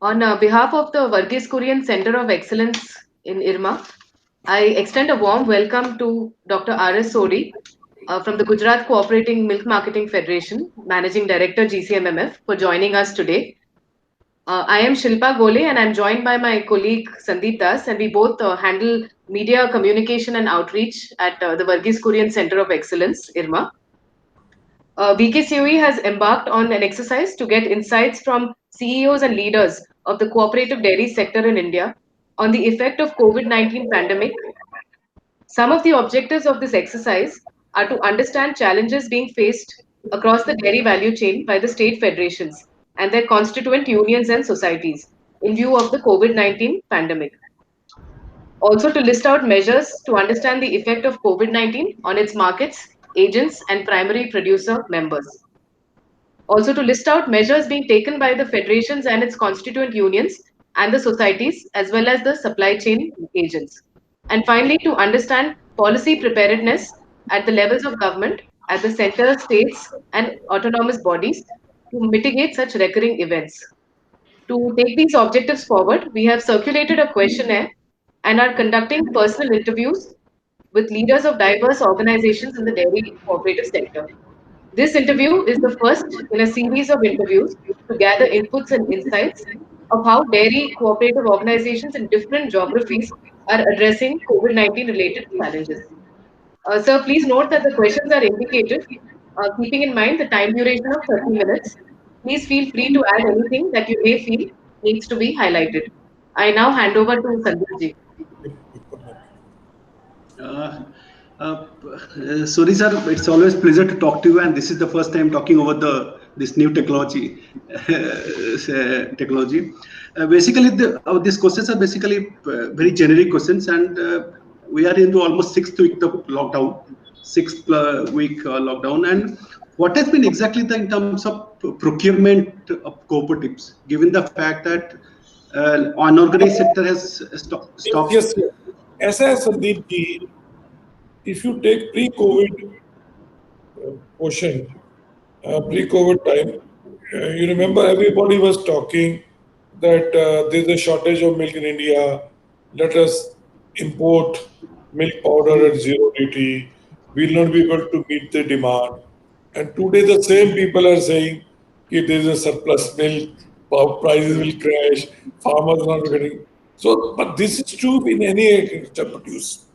On behalf of the Varghese Kurian Center of Excellence in IRMA, I extend a warm welcome to Dr. R.S. Sodi from the Gujarat Cooperating Milk Marketing Federation, Managing Director GCMMF, for joining us today. I am Shilpa Gole and I'm joined by my colleague Sandeep Das, and we both handle media communication and outreach at the Varghese Kurian Center of Excellence, IRMA. BKCOE has embarked on an exercise to get insights from CEOs and leaders of the cooperative dairy sector in India on the effect of COVID-19 pandemic. Some of the objectives of this exercise are to understand challenges being faced across the dairy value chain by the state federations and their constituent unions and societies in view of the COVID-19 pandemic. Also, to list out measures to understand the effect of COVID-19 on its markets, agents, and primary producer members. Also, to list out measures being taken by the federations and its constituent unions and the societies, as well as the supply chain agents. And finally, to understand policy preparedness at the levels of government, at the center, states, and autonomous bodies to mitigate such recurring events. To take these objectives forward, we have circulated a questionnaire and are conducting personal interviews with leaders of diverse organizations in the dairy cooperative sector. This interview is the first in a series of interviews to gather inputs and insights of how dairy cooperative organizations in different geographies are addressing COVID-19 related challenges. Sir, please note that the questions are indicated, keeping in mind the time duration of 30 minutes. Please feel free to add anything that you may feel needs to be highlighted. I now hand over to Sandeep ji. Uh, Sorry, sir. It's always pleasure to talk to you, and this is the first time talking over this new technology. Technology. Basically, these questions are basically very generic questions, and we are into almost sixth week of lockdown, sixth week lockdown, and what has been exactly the in terms of procurement of cooperatives, given the fact that unorganized sector has stopped. Yes, yes. ऐसा है Sandeep ji, if you take pre-COVID portion, pre-COVID time, you remember everybody was talking that there's a shortage of milk in India. Let us import milk powder at zero duty. We'll not be able to meet the demand. And today the same people are saying that there's a surplus milk, prices will crash, farmers are not getting. So, but this is true in any agriculture produce.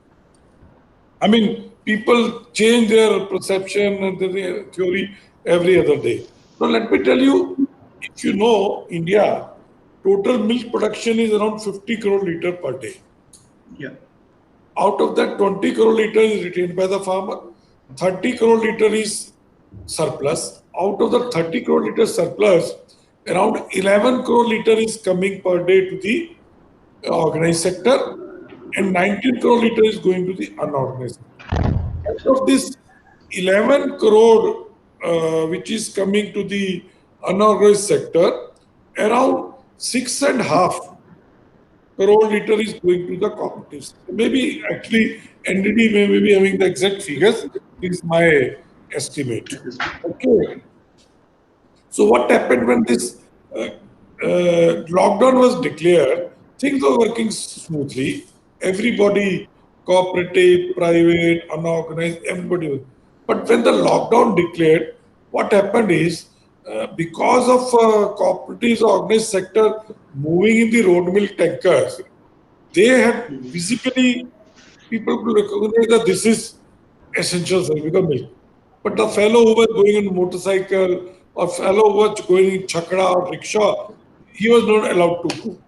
I mean, people change their perception and their theory every other day. So let me tell you, if you know India, total milk production is around 50 crore liter per day. Yeah. Out of that, 20 crore liter is retained by the farmer, 30 crore liter is surplus. Out of the 30 crore liter surplus, around 11 crore liter is coming per day to the organized sector, and 19 crore liter is going to the unorganized sector. Out of this 11 crore which is coming to the unorganized sector, around 6.5 crore liter is going to the cooperatives. Maybe actually NDD may be having the exact figures. This is my estimate. Okay. So what happened when this lockdown was declared? Things were working smoothly. Everybody, cooperative, private, unorganized, everybody was. But when the lockdown declared, what happened is because of cooperatives, organized sector moving in the road milk tankers, they had visibly people could recognize that this is essential service of milk. But the fellow who was going on motorcycle or fellow who was going in chakra or rickshaw, he was not allowed to go.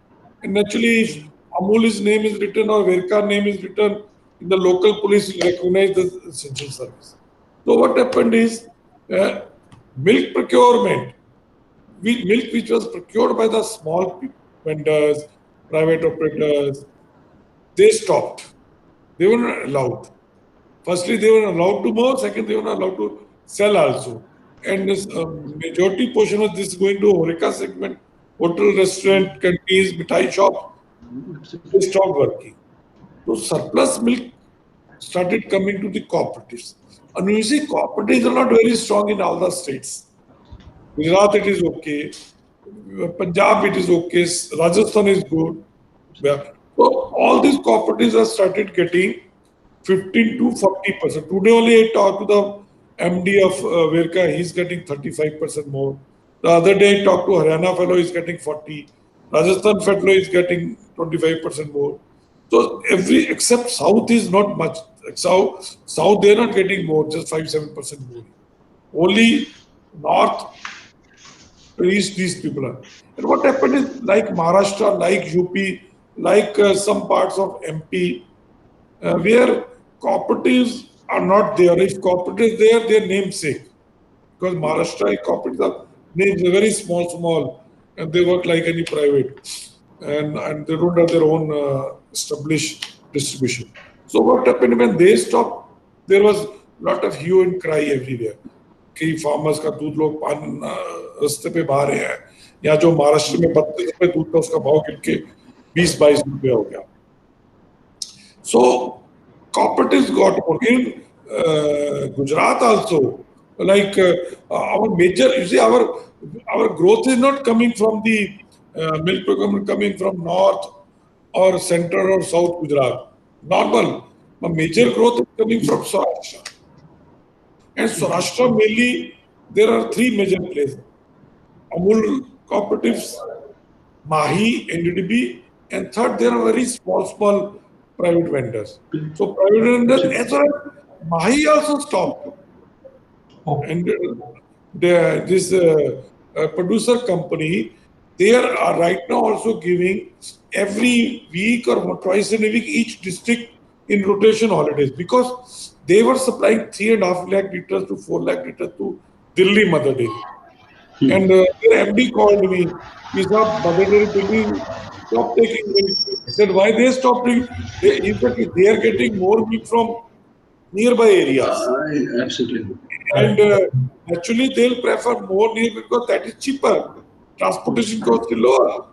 And naturally, if Amul's name is written or Verka name is written, in the local police will recognize the essential service. So what happened is milk procurement, milk which was procured by the small vendors, private operators, they stopped. They were not allowed. Firstly, they were allowed to mow. Second, they were not allowed to sell also. And this majority portion of this is going to Horeca segment, hotel, restaurant, canteens, mithai shop. They stopped working. So surplus milk started coming to the cooperatives. And you see, cooperatives are not very strong in all the states. Gujarat, it is okay. Punjab it is okay, Rajasthan is good. Yeah. So all these cooperatives have started getting 15 to 40%. Today only I talked to the MD of Verka, he's getting 35% more. The other day I talked to Haryana fellow, he's getting 40. Rajasthan fellow is getting 25% more. So every except South is not much. South they're not getting more, just 5-7% more. Only North, East these people are. And what happened is like Maharashtra, like UP, like some parts of MP, where cooperatives are not there. If cooperatives there, their namesake. Because Maharashtra cooperatives are names are very small, and they work like any private, and they don't have their own established distribution. So what happened when they stopped? There was a lot of hue and cry everywhere. कि farmers का दूध लोग पान रास्ते पे बहा रहे हैं, या जो महाराष्ट्र में 32 रुपए दूध का उसका भाव गिर के 20-22 रुपए हो गया. So cooperatives got more. In Gujarat also, like our major, you see, our growth is not coming from the milk procurement coming from north or central or south Gujarat. Normal. The major growth is coming from Saurashtra. And Saurashtra mainly, there are three major players. Amul cooperatives, Mahi, NDDB, and third, there are very small private vendors. So private vendors, as well as Mahi also stopped. And this producer company, they are right now also giving every week or twice in a week each district in rotation holidays, because they were supplying 3.5 lakh liters to 4 lakh liters to Delhi Mother Dairy. And their MD called me. He said, Mother Dairy, stop taking milk. I said, why they stopped taking? They are getting more milk from nearby areas. Absolutely. And actually, they'll prefer more near because that is cheaper. Transportation cost is lower.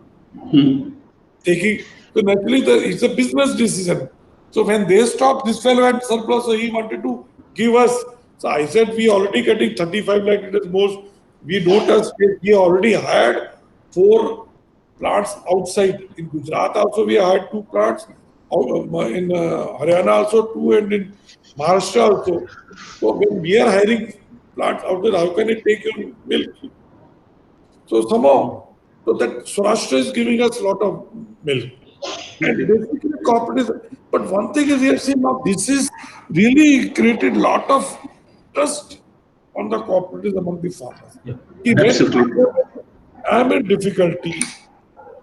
So naturally, it's a business decision. So when they stopped, this fellow had surplus, so he wanted to give us. So I said, we already getting 35 lakh liters more. We don't have space. We already hired 4 plants outside. In Gujarat also, we hired 2 plants. In Haryana also 2, and in Maharashtra also. So when we are hiring plants out there, how can it take your milk? So somehow, so that Saurashtra is giving us a lot of milk. And basically cooperatives. But one thing is, we have seen now, this is really created a lot of trust on the cooperatives among the farmers. Absolutely. I'm in difficulty.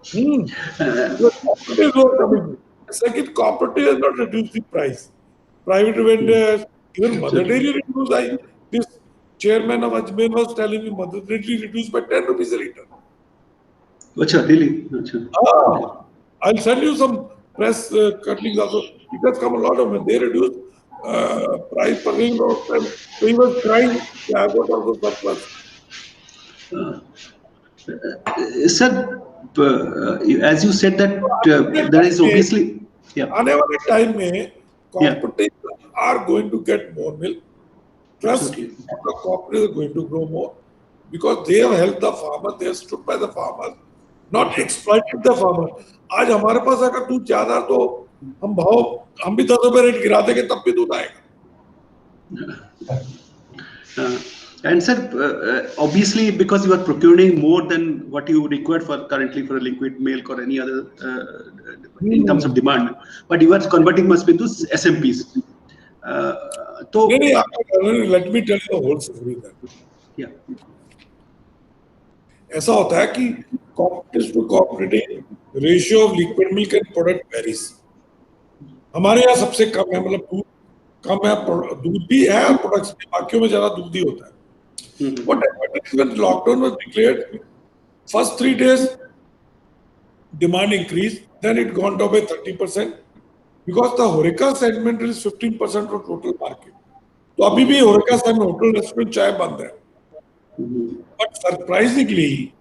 The cooperatives were coming. Second, cooperative has not reduced the price. Private vendors, even Mother Dairy reduced. This chairman of Ajmer was telling me Mother Dairy reduced by 10 rupees a liter. Achha, really? Achha. I'll send you some press cuttings also. It has come a lot of when they reduced price per ring of time. So he was crying, yeah, I got also surplus. Sir, as you said that there is obviously... आने वाले time में cooperatives are going to get more milk. Plus, the cooperatives are going to grow more because they have helped the farmers. They have stood by the farmers, not exploited the farmers. आज हमारे पास अगर दूध ज्यादा तो हम भी 10 रुपए rate गिरा देंगे तब भी दूध आएगा. And sir, obviously, because you are procuring more than what you require for currently for a liquid milk or any other in terms of demand, but you are converting must be to SMPs. Let me tell you the whole story then. Yeah. ऐसा होता है कि cooperative to cooperative ratio of liquid milk and product varies. हमारे यहाँ सबसे कम है, मतलब दूध कम है, दूध भी है, प्रोडक्ट्स भी, बाकियों में ज्यादा दूध ही होता है. What happened is when lockdown was declared, first 3 days demand increased, then it gone down by 30% because the HoReCa segment is 15% of total market. तो अभी भी HoReCa segment होटल रेस्टोरेंट चाय बंद है. But surprisingly,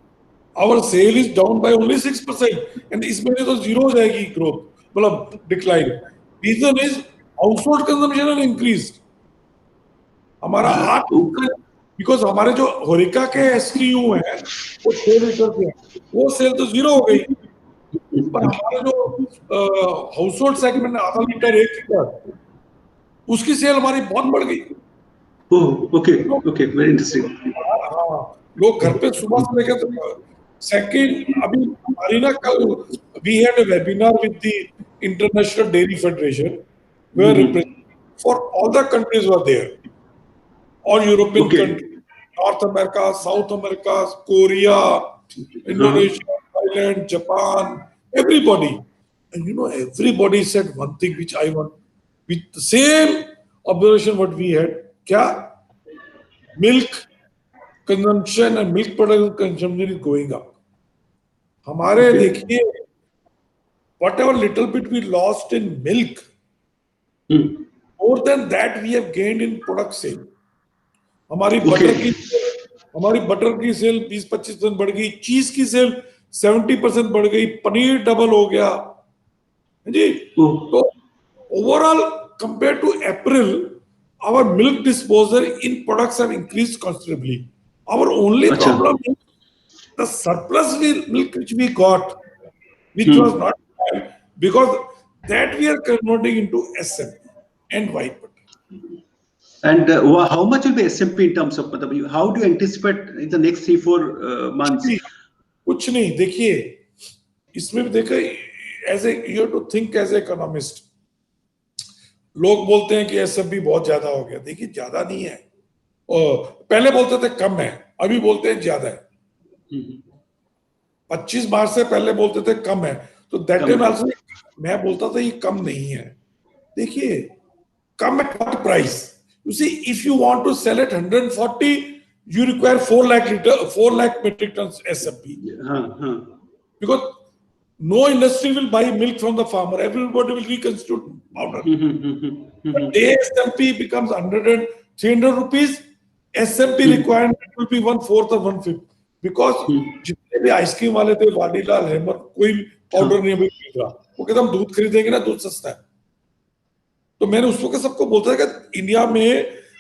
our sale is down by only 6%, and इसमें तो zero हो जाएगी growth, मतलब decline. Reason is household consumption has increased. हमारा 8% बिकॉज हमारे जो होरिका के SKU हैं वो 6 लीटर के हैं, वो सेल तो जीरो हो गई, पर हमारे जो हाउस होल्ड सेगमेंट है आधा लीटर 1 लीटर, उसकी सेल हमारी बहुत बढ़ गई। Oh okay okay, very interesting. हाँ, लोग घर पे सुबह से लेकर सेकंड, अभी हमारी ना कल we had a webinar with the international dairy federation where representative for all the countries were there, all European Okay. countries, North America, South America, Korea, Indonesia, Thailand, Japan, everybody. And you know, everybody said one thing which I want, with the same observation what we had. Kya? Milk consumption and milk product consumption is going up. हमारे Okay. देखिए, whatever little bit we lost in milk, more than that we have gained in product sale. हमारी butter की cell 20-25% बढ़ गई, चीज की cell 70% बढ़ गई, पनीर डबल हो गया जी। तो overall compare to April our milk disposal in products have increased considerably. Our only problem is the surplus milk which we got, which was not bad, because that we are converting into SMP and white butter. And how much will be SMP in terms of, how do you anticipate in the next 3-4 months? कुछ नहीं, देखिए इसमें भी देखा, as a you too think as a economist. लोग बोलते हैं कि SMP बहुत ज्यादा हो गया, देखिए ज्यादा नहीं है, और पहले बोलते थे कम है, अभी बोलते हैं ज्यादा है। 25 मार्च से पहले बोलते थे कम है, तो दैट टाइम आल्सो मैं बोलता था ये कम नहीं है। देखिए come at what price? You see, if you want to sell at 140, you require 4 lakh metric tons SMP. Because no industry will buy milk from the farmer. Everybody will reconstitute powder. But day SMP becomes 100 and 300 rupees. SMP requirement will be 1/4 or 1/5. Because जितने भी ice cream वाले थे, Vadilal, hammer, कोई powder नहीं मिल रहा। वो कहता हम दूध खरीदेंगे ना, दूध सस्ता है। तो मैंने उस वक्त सबको बोलता है कि इंडिया में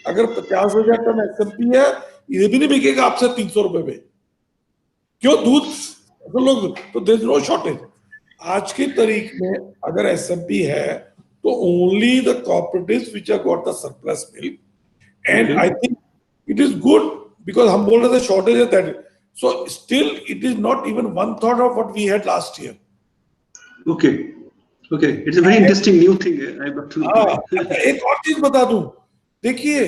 अगर 50,000 टन SMP है, ये भी नहीं बिकेगा आपसे 300 रुपए में। क्यों? दूध तो लोग, तो देयर इज नो शॉर्टेज। आज की तारीख में अगर SMP है तो only the cooperatives which have got the surplus milk, and I think it is good, because हम बोल रहे थे शॉर्टेज है that, so still it is not even 1/3 of what we had last year. Okay Okay, it's a very interesting new thing. I got to know. एक और चीज बता दूं, देखिए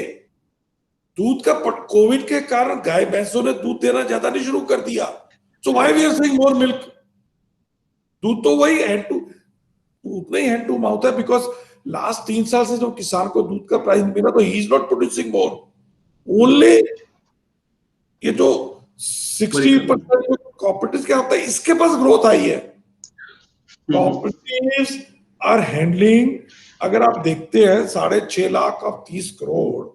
दूध का कोविड के कारण गाय भैंसों ने दूध देना ज्यादा नहीं शुरू कर दिया, so why we are saying more milk. दूध तो वही हैंड टू उतना ही हैंड टू माउथ है, बिकॉज लास्ट 3 साल से जो किसान को दूध का प्राइस मिला, तो he is not producing more, only ये जो 60% कॉपरेटिव क्या होता है, इसके पास ग्रोथ आई है। कॉपरेटिव्स आर हैंडलिंग, अगर आप देखते हैं 6.5 लाख और 30 करोड़,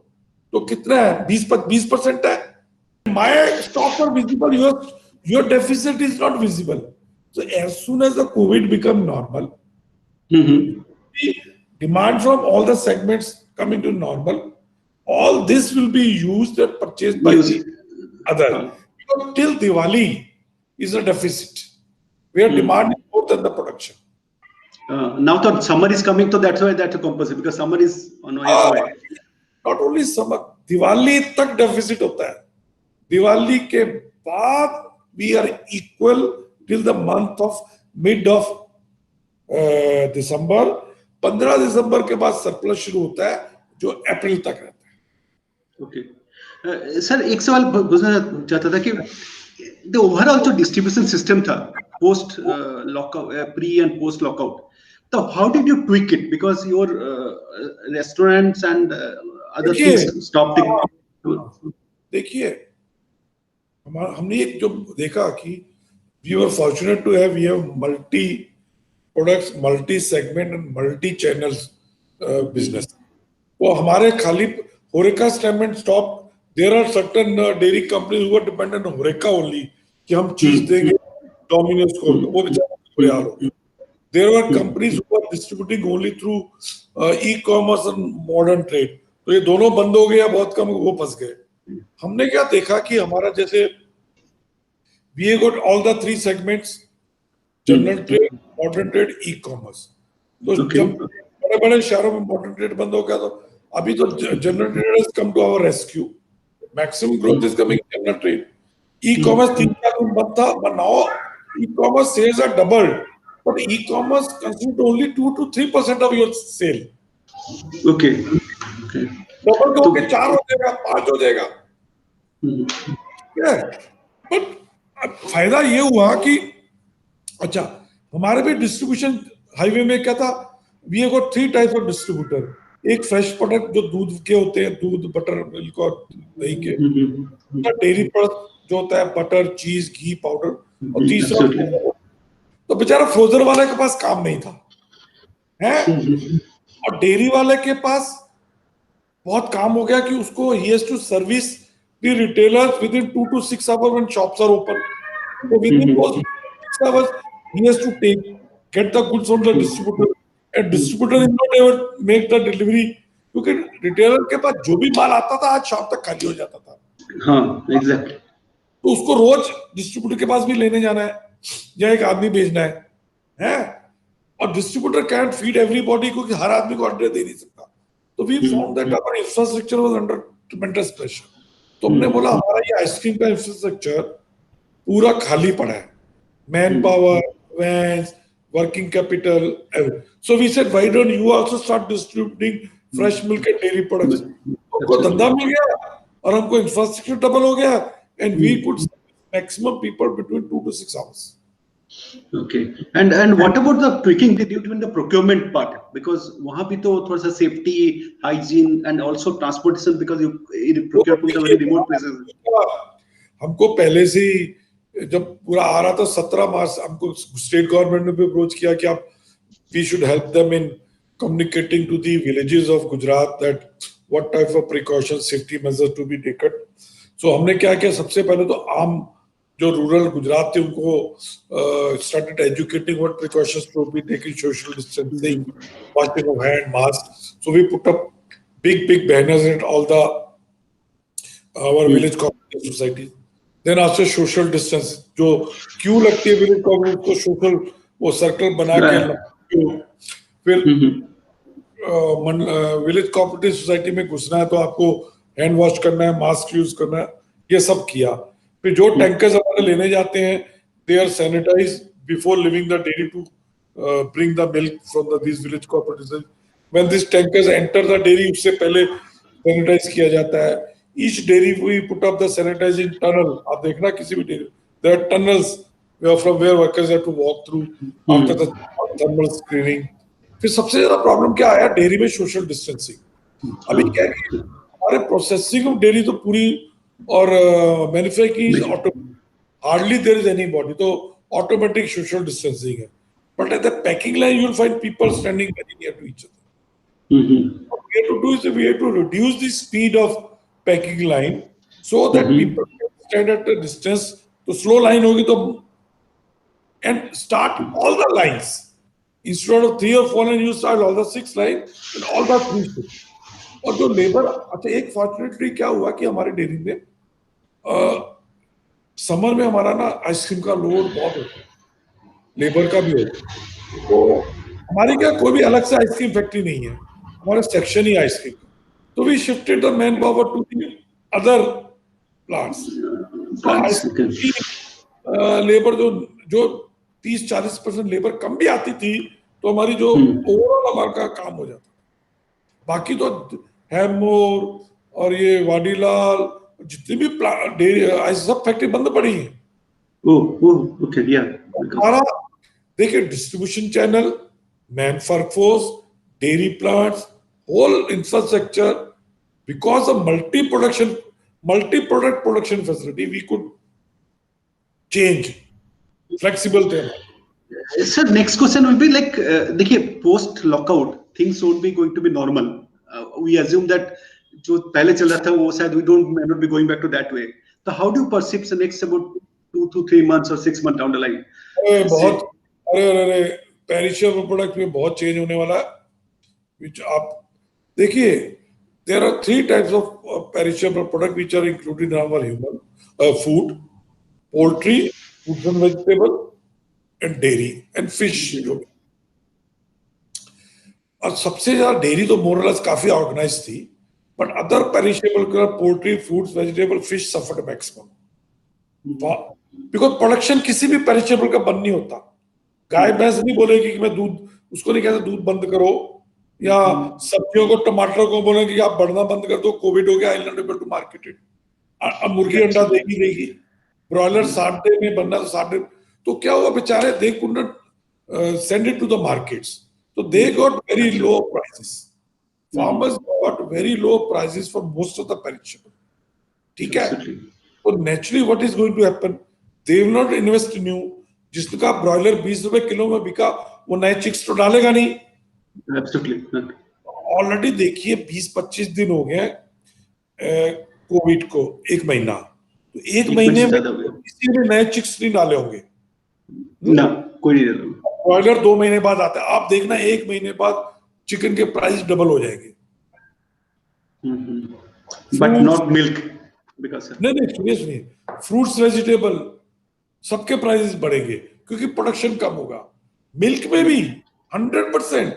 तो कितना है? 20% है। My stocks are visible, your deficit is not visible. So as soon as the covid become normal, demand from all the segments coming to normal, all this will be used and purchased by the other. Because till Diwali is a deficit, where demand is more than the production. Now that summer is coming, so that's why that's a composite, because summer is on its way. Not only summer, Diwali तक deficit होता है। Diwali के बाद we are equal till the month of mid of December। 15 दिसंबर के बाद surplus शुरू होता है, जो अप्रैल तक रहता है। ओके सर, एक सवाल पूछना चाहता था कि the overall जो डिस्ट्रीब्यूशन सिस्टम था post lockout, pre and post lockout, तो how did you tweak it, because your restaurants and other things stopped. देखिए हमने एक जो देखा कि we were fortunate to have, we have multi products, multi segment and multi channels business. वो हमारे खाली HoReCa segment stop, there are certain dairy companies who are dependent on HoReCa only, कि हम चीज देंगे डोमिनोज को, वो बेचारे हाल हो। There are companies who are distributing only through e-commerce and modern trade, तो ये दोनों बंद हो गए, बहुत कम वो फंस गए। हमने क्या देखा कि हमारा जैसे we got all the three segments, general trade, modern trade, e commerce. तो जब बड़े बड़े शहरों में मॉडर्न ट्रेड बंद हो गया तो अभी तो general trade has come to our rescue, maximum growth is coming general trade. E-commerce 3-4 दिन बंद था, but now e-commerce sales are doubled, but e-commerce constitute only 2 to 3% of your sale. Okay, double का होके 4 हो जाएगा, 5 हो जाएगा। But फायदा ये हुआ कि अच्छा, हमारे भी डिस्ट्रीब्यूशन हाईवे में क्या था, we have got 3 types of distributor. एक फ्रेश प्रोडक्ट जो दूध के होते हैं, दूध, बटर, मिल्क और दही के। डेयरी प्रोडक्ट जो होता है बटर, चीज, घी, पाउडर। और तीसरा, तो बेचारा फ्रोजन वाले के पास काम नहीं था है, और डेयरी वाले के पास बहुत काम हो गया कि उसको he has to service the retailers within 2 to 6 hours when shops are open. So within those 6 hours he has to get the goods from the distributor, and distributor is not able to make the delivery क्योंकि retailer के पास जो भी माल आता था आज शाम तक खाली हो जाता था। हाँ, एग्जैक्टली। तो उसको रोज डिस्ट्रीब्यूटर के पास भी लेने जाना है या एक आदमी भेजना है, और डिस्ट्रीब्यूटर कैन फीड एवरीबॉडी क्योंकि हर आदमी को ऑर्डर दे नहीं सकता। तो we found that our infrastructure was under tremendous pressure. तो हमने बोला हमारा ये आइसक्रीम का इंफ्रास्ट्रक्चर पूरा खाली पड़ा है, man power, vans, working capital. So we said why don't you also start distributing fresh milk and dairy products. हमको धंधा मिल गया और हमको इंफ्रास्ट्रक्चर डबल हो गया, and we could maximum people between 2 to 6 hours. Okay, and what about the tweaking they did in the procurement part? Because वहाँ भी तो थोड़ा सा safety, hygiene and also transportation because you procure from the very remote places. हमको पहले से ही जब पूरा आ रहा था 17 मार्च हमको स्टेट गवर्नमेंट ने भी अप्रोच किया कि आप we should help them in communicating to the villages of Gujarat that what type of precautions, safety measures to be taken. So हमने क्या किया, सबसे पहले तो आम जो रूरल गुजरात थे उनको started educating what precautions to be taken, social distancing, washing of hand, masks. So we put up big banners in all the our village cooperative society. Then after social distance, जो क्यों लगती है village cooperative को social वो circle बना के, फिर village cooperative society में घुसना है तो आपको हैंड वॉश करना है, मास्क यूज करना है, ये सब किया। फिर जो टैंकर्स हमारे लेने जाते हैं they are sanitized before leaving the dairy to bring the milk from this village cooperative. When this tankers enter the dairy उससे पहले सैनिटाइज किया जाता है। Each dairy we put up the sanitizing tunnel. आप देखना किसी भी dairy there are tunnels from where workers have to walk through after the thermal screening. फिर सबसे ज्यादा प्रॉब्लम क्या आया डेयरी में, सोशल डिस्टेंसिंग। अभी क्या है कि हमारे प्रोसेसिंग ऑफ डेयरी तो पूरी और manufacturing auto, hardly there is anybody, तो ऑटोमेटिक सोशल डिस्टेंसिंग है। But at the packing line you will find people standing very near to each other. What we have to do is we have to reduce the speed of packing line so that people can stand at a distance. तो slow line होगी तो and start all the lines instead of 3 or 4 lines you start all the 6 lines and all the 3 shifts. और जो labour, अच्छा एक fortunately क्या हुआ कि हमारे डेयरी में समर में हमारा ना आइसक्रीम का लोड बहुत होता है, लेबर का भी होता है। तो हमारी क्या कोई भी अलग से आइसक्रीम फैक्ट्री नहीं है, हमारा सेक्शन ही आइसक्रीम। तो we shifted the man power to the other plants. Labour जो 30-40% लेबर कम भी आती थी तो हमारी जो ओवरऑल हमारा काम हो जाता। बाकी तो हैमोर और ये वाडीलाल जितनी भी डेयरी सब फैक्ट्री बंद पड़ी है। ओके, या हमारा देखिए distribution channel, man workforce, dairy plants, whole infrastructure, because of multi product production facility we could change, flexible थे। Sir, next question will be like, देखिए post lockout things won't be going to be normal. We assume that जो पहले चल रहा था वो शायद may not be going back to that way. So how do you perceive the next about 2 to 3 months or 6 months down the line? बहुत अरे perishable product में बहुत चेंज होने वाला है। आप देखिए there are three types of perishable product which are included in our human food: poultry, fruits and vegetable, and dairy and fish. और सबसे ज्यादा डेयरी तो मोरलेस काफी ऑर्गेनाइज थी, बट अदर पेरिशेबल का poultry, fruits, vegetable, fish suffered maximum, because production किसी भी perishable का बंद नहीं होता। गाय भैंस नहीं बोलेगी कि मैं दूध, उसको नहीं कहते दूध बंद करो, या सब्जियों को, टमाटर को बोलेंगे कि आप बढ़ना बंद कर दो, कोविड हो गया, I not able to market it. अब मुर्गी अंडा देगी, ब्रॉयलर 60 डे में बनना, तो 60 डे, तो क्या हुआ बेचारे, they could not send it to the markets, so they got very low prices. Farmers got very low prices for most of the perishable. ठीक है? So naturally what is going to happen? They will not invest in you. जिसका broiler 20 रुपए kilo में बिका, वो नए chicks तो डालेगा नहीं। Absolutely. ऑलरेडी देखिए 20-25 दिन हो गए कोविड को, 1 महीना, तो 1 महीने में किसी ने नए चिक्स नहीं डाले होंगे ना, कोई नहीं डाला। ब्रॉयलर 2 महीने बाद आता है, आप देखना 1 महीने बाद चिकन के प्राइस डबल हो जाएंगे। बट नॉट मिल्क, बिकॉज़ नहीं सुनिए, फ्रूट्स, वेजिटेबल सबके प्राइसेस बढ़ेंगे क्योंकि प्रोडक्शन कम होगा। मिल्क में भी 100%,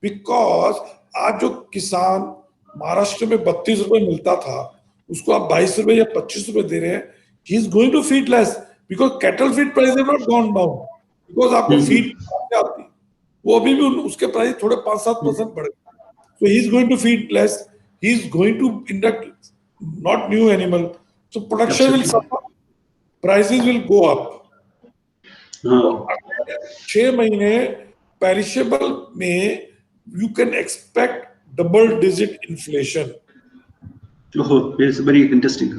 बिकॉज आज जो किसान महाराष्ट्र में 32 रुपए मिलता था, उसको आप 22 रुपए या 25 रुपए दे रहे हैं, he is going to feed less, because cattle feed price have not gone down, because आपको फीड आती, वो अभी भी उसके प्राइस थोड़े 5-7% बढ़े, so he is going to feed less, he is going to induct not new animal, so production will suffer, prices will go up. 6 महीने perishable में you can expect double digit inflation. Oh, it's very interesting.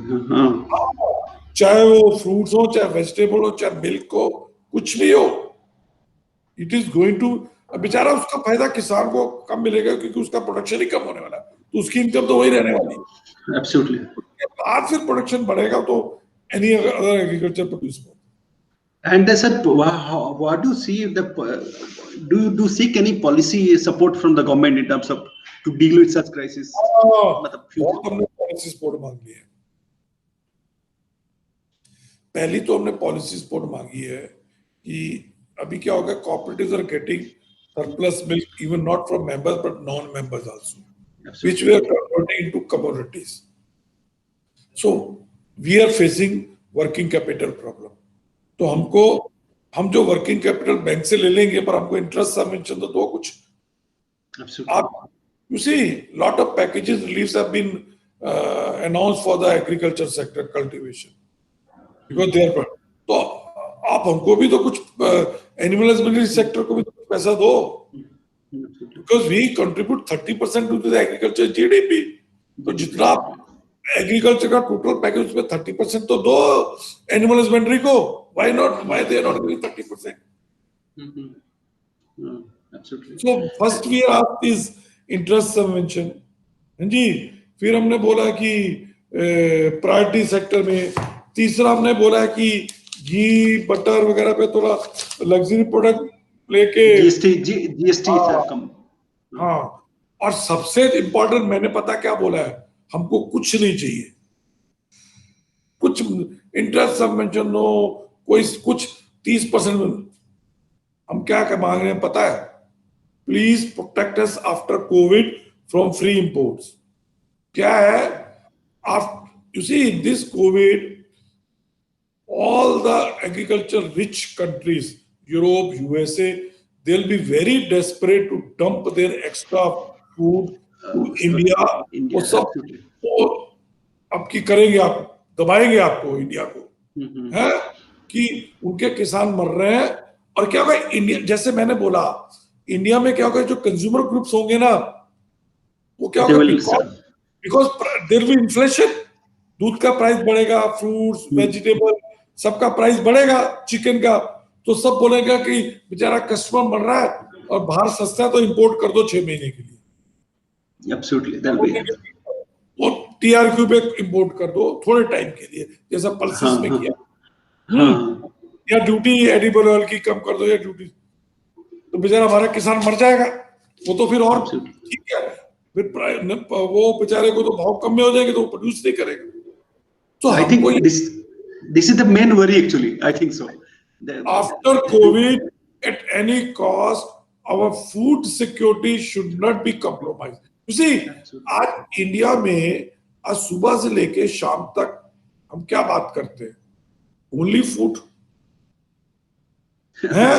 चाहे वो fruits हो, चाहे vegetable हो, चाहे milk हो, कुछ भी हो, इट इज गोइंग टू, बेचारा उसका फायदा किसान को कम मिलेगा क्योंकि उसका प्रोडक्शन ही कम होने वाला है, तो उसकी इनकम तो वही रहने वाली है। Absolutely. उसके बाद फिर प्रोडक्शन बढ़ेगा तो एनी अदर एग्रीकल्चर प्रोड्यूस हो। And sir, what do you see do you seek any policy support from the government in terms of to deal with such crisis? बहुत हमने पॉलिसी सपोर्ट मांगी है। पहली तो हमने पॉलिसी सपोर्ट मांगी है कि अभी क्या होगा, cooperatives are getting surplus milk even not from members but non-members also, which we are converting into commodities. So we are facing working capital problem. तो हम जो वर्किंग कैपिटल बैंक से ले लेंगे, पर हमको इंटरेस्ट सबमिशन तो दो कुछ। आप you see lot of packages reliefs have been announced for the agriculture sector cultivation because they are, तो आप हमको भी तो कुछ एनिमल हस्बेंड्री सेक्टर को भी तो कुछ पैसा दो, because we contribute 30% to the agriculture GDP, तो जितना एग्रीकल्चर का टोटल पैकेज उसमें 30% तो दो एनिमल हस्बेंड्री को, why not, why they are not giving 30%? So first we are asked is interest subvention जी, फिर हमने बोला कि प्रायोरिटी सेक्टर में, तीसरा हमने बोला कि घी बटर वगैरह पे थोड़ा लग्जरी प्रोडक्ट लेके जीएसटी कम। हाँ, और सबसे इम्पोर्टेंट मैंने पता क्या बोला है, हमको कुछ नहीं चाहिए, कुछ इंटरेस्ट सबवेंशन नो, कोई कुछ 30%। हम क्या मांग रहे हैं पता है? Please protect us after Covid from free imports. क्या है, you see this Covid, all the agriculture rich countries, Europe, USA, they'll be very desperate to dump their extra food to India. वो सब वो अब की करेंगे, आप दबाएंगे आपको इंडिया को, है कि उनके किसान मर रहे हैं। और क्या होगा इंडिया, जैसे मैंने बोला, इंडिया में क्या होगा, जो कंज्यूमर ग्रुप्स होंगे ना, वो क्या होगा, because there will be inflation, दूध का प्राइस बढ़ेगा, फ्रूट्स, वेजिटेबल सबका प्राइस बढ़ेगा, चिकन का, तो सब बोलेगा कि बेचारा कस्टमर मर रहा है और बाहर सस्ता है तो इंपोर्ट कर दो 6 महीने के लिए। Absolutely, that'll be. वो टीआरक्यू पे इंपोर्ट कर दो थोड़े टाइम के लिए, जैसा पल्सेस में किया, या ड्यूटी एडिबल ऑयल की कम कर दो, या ड्यूटी, तो बेचारा हमारा किसान मर जाएगा। वो तो फिर और ठीक है, फिर वो बेचारे को तो भाव कम में हो जाएंगे तो वो प्रोड्यूस नहीं करेगा। तो I think this is the main worry actually. I think so. After COVID, at any cost, our food security should not be compromised. You see, आज इंडिया में आज सुबह से लेके शाम तक हम क्या बात करते हैं? ओनली फूड है।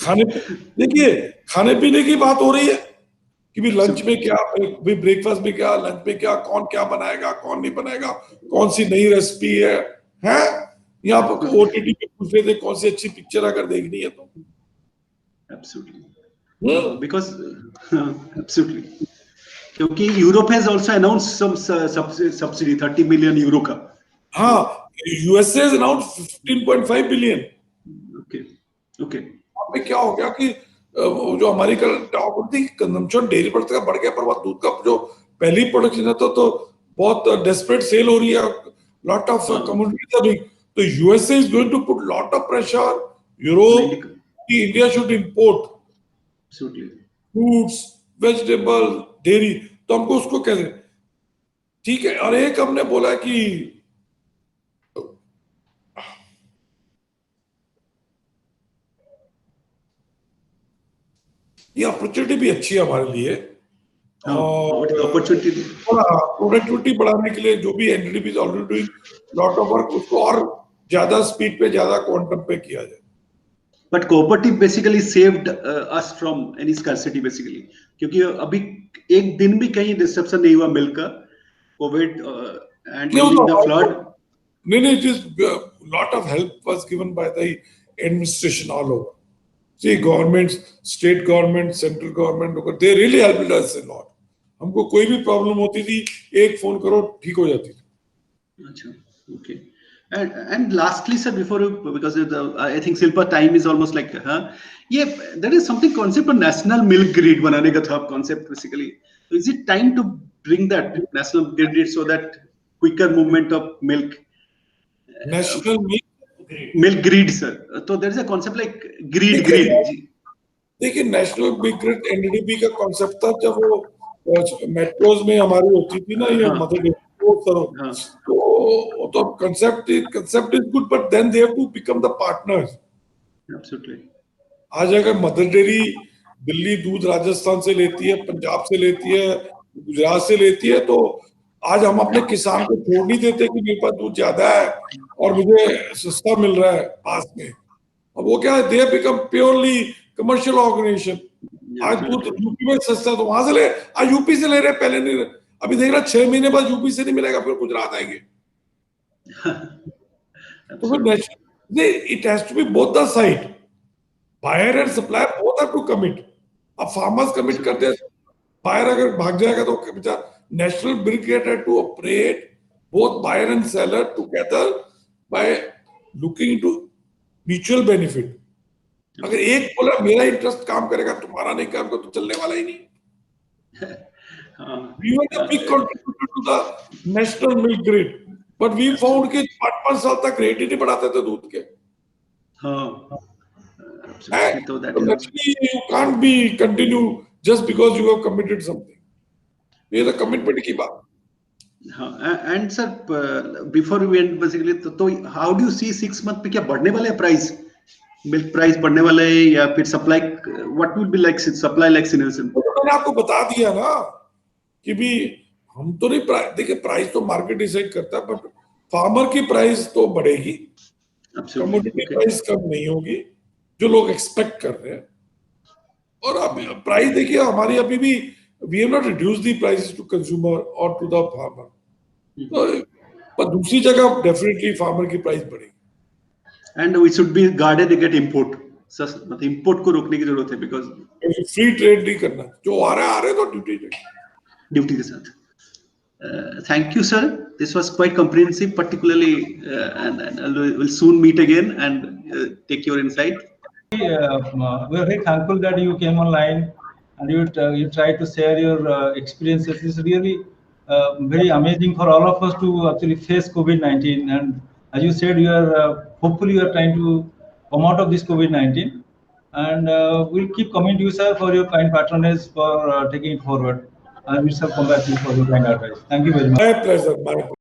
खाने पीने की बात हो रही है कि भी लंच में क्या, भी ब्रेकफास्ट में क्या, लंच में क्या, कौन क्या बनाएगा, कौन नहीं बनाएगा, कौन सी नई रेसिपी है। यहाँ पर OTT पे पूछ रहे थे कौन सी अच्छी पिक्चर अगर देखनी है तो। Absolutely, because absolutely, क्योंकि Europe has also announced some subsidy 30 million euro का। हाँ, USA has announced 15.5 billion। Okay। वहाँ पे क्या हो गया कि जो हमारी कंजम्पशन डेयरी प्रोडक्ट का बढ़ गया, पर वो दूध का जो पहली प्रोडक्शन है तो बहुत डेस्परेट सेल हो रही है, लॉट ऑफ कम्युनिटीज अभी। तो USA is going to put lot of pressure, Europe, India should import fruits, vegetable, dairy। तो हमको उसको कैसे, ठीक है। और एक हमने बोला कि ये अपॉर्चुनिटी भी अच्छी है हमारे लिए, और प्रोडक्टिविटी बढ़ाने के लिए जो भी NDDB is already doing lot of work, उसको और ज्यादा स्पीड पे, ज्यादा क्वांटम पे किया जाए। But cooperative basically saved us from any scarcity basically, क्योंकि अभी एक दिन भी कहीं डिस्ट्रप्शन नहीं हुआ मिल्क का, Covid and during the flood. नहीं, just lot of help was given by the administration all over. See, governments, state government, central government, they really helped us a lot. हमको कोई भी प्रॉब्लम होती थी, एक फोन करो, ठीक हो जाती थी। अच्छा, okay. And lastly, sir, before you, because I think Silpa time is almost like, yeah, there is something concept of national milk grid बनाने का था concept basically. So is it time to bring that national grid so that quicker movement of milk? National milk grid, sir. So there is a concept like grid. देखिए, national big grid NDDB का concept था जब वो metros में हमारी होती थी ना, ये मदर तो concept is good, but then they have to become the partners. Absolutely. आज अगर मदर डेयरी दिल्ली दूध राजस्थान से लेती है, पंजाब से लेती है, गुजरात से लेती है, तो आज हम अपने किसान को छोड़ नहीं देते कि मेरे पास दूध ज्यादा है और मुझे सस्ता मिल रहा है पास में। अब वो क्या है, they have become purely commercial organization। आज दूध यूपी में सस्ता तो वहां से ले, आज यूपी से ले रहे, पहले नहीं रहे। अभी देख रहा 6 महीने बाद यूपी से नहीं मिलेगा, फिर गुजरात आएंगे। तो फिर it has to be both the side, buyer and supplier both have to commit। अब farmers commit करते हैं, buyer अगर भाग जाएगा तो national brigade had to operate both buyer and seller together by looking into mutual benefit। अगर एक बोला मेरा इंटरेस्ट काम करेगा, तुम्हारा नहीं काम करेगा, तो चलने वाला ही नहीं। We were the big contributor to the national milk grid, but we found कि 5 साल तक रेट ही नहीं बढ़ाते थे दूध के। So naturally you can't be continue just because you have committed something। ये तो कमिटमेंट की बात। And sir, before we end basically, तो how do you see 6 month पे क्या बढ़ने वाले है प्राइस, मिल्क प्राइस बढ़ने वाले है या फिर supply, what will be like supply like scenario? तो मैंने आपको बता दिया ना कि भी हम तो नहीं, देखिए प्राइस तो मार्केट डिसाइड करता है, बट फार्मर की प्राइस तो बढ़ेगी, कमोडिटी प्राइस कम नहीं होगी जो लोग एक्सपेक्ट कर रहे हैं। और अब प्राइस देखिए हमारी अभी भी we have not reduced the prices to consumer or to the farmer, पर दूसरी जगह डेफिनेटली फार्मर की प्राइस बढ़ेगी। And we should be guarded against import, मतलब इंपोर्ट को रोकने की जरूरत है, बिकॉज फ्री ट्रेड नहीं करना, जो आ रहे तो ड्यूटी के साथ। Thank you, sir. This was quite comprehensive, particularly, and we'll soon meet again and take your insight. We are very thankful that you came online and you tried to share your experiences. It's really very amazing for all of us to actually face COVID-19. And as you said, you are hopefully you are trying to come out of this COVID-19. And we'll keep coming to you, sir, for your kind patronage for taking it forward. And we shall come back to you for your kind advice. Thank you very much. My pleasure. My pleasure.